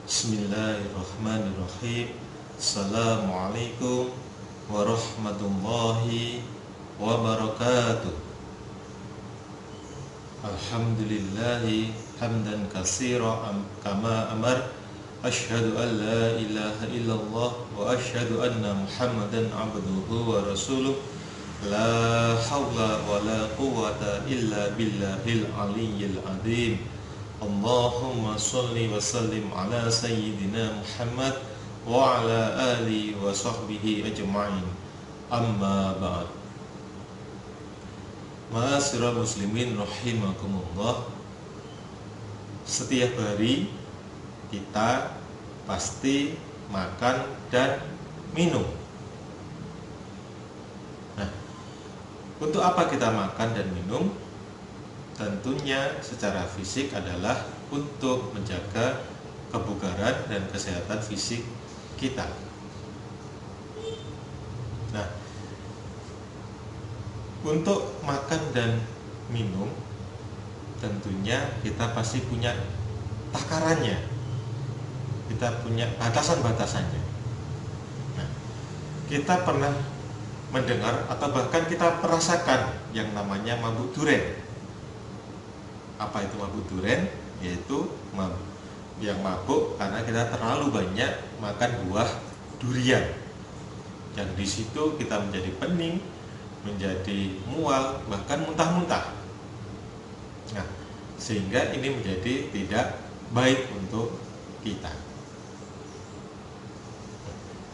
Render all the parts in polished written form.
Bismillahirrahmanirrahim. Assalamualaikum warahmatullahi wabarakatuh. Alhamdulillahi hamdan katsira kama amar. Asyhadu an la ilaha illallah wa asyhadu anna Muhammadan abduhu wa rasuluh. La haula wa la quwwata illa billahil aliyyil azim. Allahumma salli wa sallim ala sayyidina Muhammad wa ala alihi wa sahbihi ajma'in. Amma ba'd. Ma'asyiral muslimin rahimakumullah. Setiap hari kita pasti makan dan minum. Nah, untuk apa kita makan dan minum? Tentunya secara fisik adalah untuk menjaga kebugaran dan kesehatan fisik kita. Nah, untuk makan dan minum tentunya kita pasti punya takarannya. Kita punya batasan-batasannya. Nah, kita pernah mendengar atau bahkan kita merasakan yang namanya mabuk duren. Apa itu mabuk duren? Yaitu yang mabuk karena kita terlalu banyak makan buah durian. Yang di situ kita menjadi pening, menjadi mual, bahkan muntah-muntah. Nah, sehingga ini menjadi tidak baik untuk kita.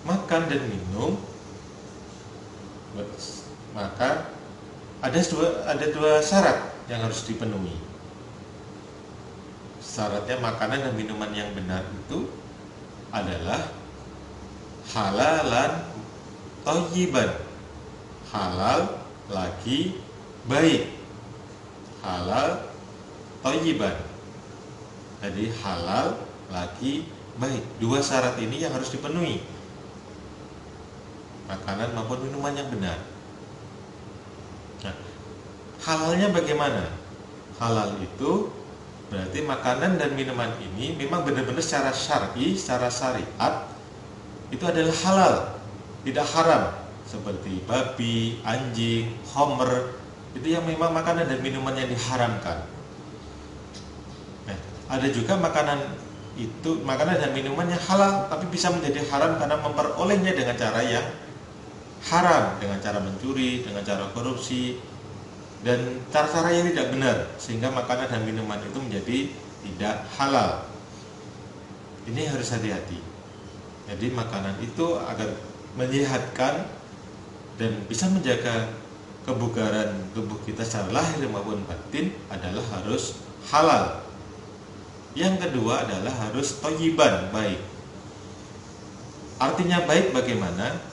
Makan dan minum, maka ada dua syarat yang harus dipenuhi. Syaratnya makanan dan minuman yang benar itu adalah halalan thayyiban, halal lagi baik. Halal thayyiban, jadi halal lagi baik. Dua syarat ini yang harus dipenuhi, makanan maupun minuman yang benar. Nah, halalnya bagaimana? Halal itu berarti makanan dan minuman ini memang benar-benar secara syar'i, secara syariat itu adalah halal, tidak haram. Seperti babi, anjing, khamr, itu yang memang makanan dan minuman yang diharamkan. Nah, ada juga makanan dan minuman yang halal tapi bisa menjadi haram karena memperolehnya dengan cara yang haram, dengan cara mencuri, dengan cara korupsi, dan cara-cara yang tidak benar, sehingga makanan dan minuman itu menjadi tidak halal. Ini harus hati-hati. Jadi makanan itu agar menyehatkan dan bisa menjaga kebugaran tubuh kita secara lahir maupun batin adalah harus halal. Yang kedua adalah harus thayyiban, baik. Artinya baik bagaimana?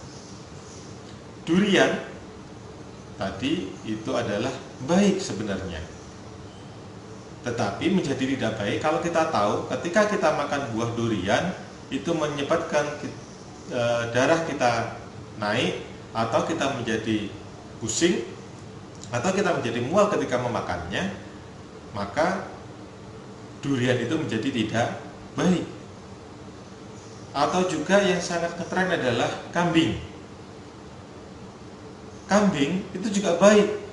Durian tadi itu adalah baik sebenarnya, tetapi menjadi tidak baik kalau kita tahu ketika kita makan buah durian itu menyebabkan darah kita naik, atau kita menjadi pusing, atau kita menjadi mual ketika memakannya, maka durian itu menjadi tidak baik. Atau juga yang sangat ngetren adalah kambing. Kambing itu juga baik,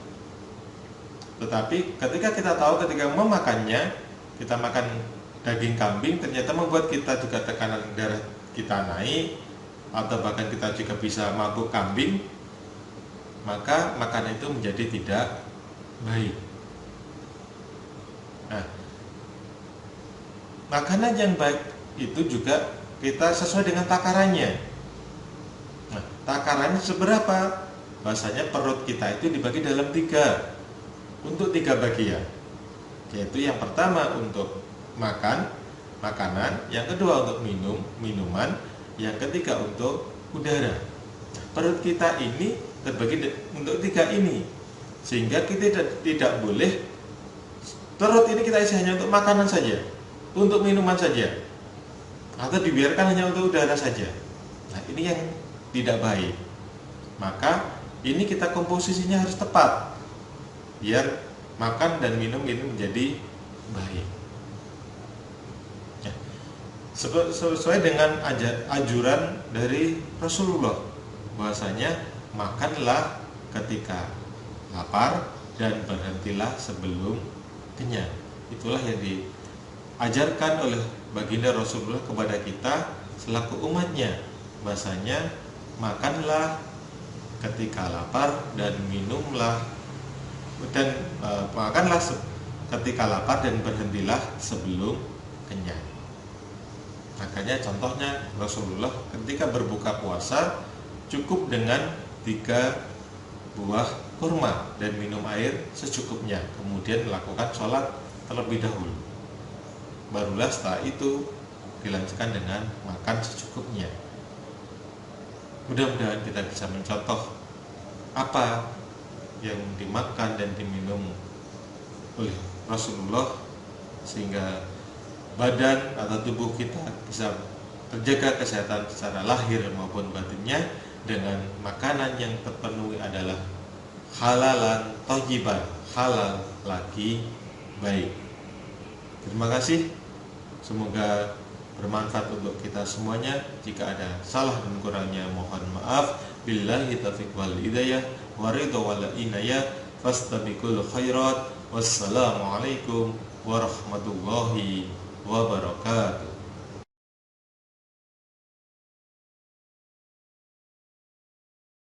tetapi ketika kita tahu ketika memakannya, kita makan daging kambing ternyata membuat kita juga tekanan darah kita naik, atau bahkan kita juga bisa mabuk kambing, maka makanan itu menjadi tidak baik. Nah, makanan yang baik itu juga kita sesuai dengan takarannya. Nah, takarannya seberapa? Bahasanya perut kita itu dibagi dalam untuk tiga bagian, yaitu yang pertama untuk makanan, yang kedua untuk minuman, yang ketiga untuk udara. Perut kita ini terbagi untuk tiga ini, sehingga kita tidak boleh perut ini kita isi hanya untuk makanan saja, untuk minuman saja, atau dibiarkan hanya untuk udara saja. Nah, ini yang tidak baik. Maka ini kita komposisinya harus tepat biar makan dan minum ini menjadi baik. Ya. sesuai dengan anjuran dari Rasulullah, bahwasanya makanlah ketika lapar dan berhentilah sebelum kenyang. Itulah yang diajarkan oleh baginda Rasulullah kepada kita selaku umatnya, bahwasanya makanlah ketika lapar dan minumlah makanlah ketika lapar dan berhentilah sebelum kenyang. Makanya contohnya Rasulullah ketika berbuka puasa cukup dengan 3 buah kurma dan minum air secukupnya, kemudian melakukan sholat terlebih dahulu. Barulah setelah itu dilanjutkan dengan makan secukupnya. Mudah-mudahan kita bisa mencontoh apa yang dimakan dan diminum oleh Rasulullah, sehingga badan atau tubuh kita bisa terjaga kesehatan secara lahir maupun batinnya dengan makanan yang terpenuhi adalah halalan thayyiban, halal lagi baik. Terima kasih, semoga bermanfaat untuk kita semuanya. Jika ada salah dan kurangnya mohon maaf. Billahi taufiq wal hidayah wa ridha wal inayah. Fastabiqul khairat. Wassalamualaikum warahmatullahi wabarakatuh.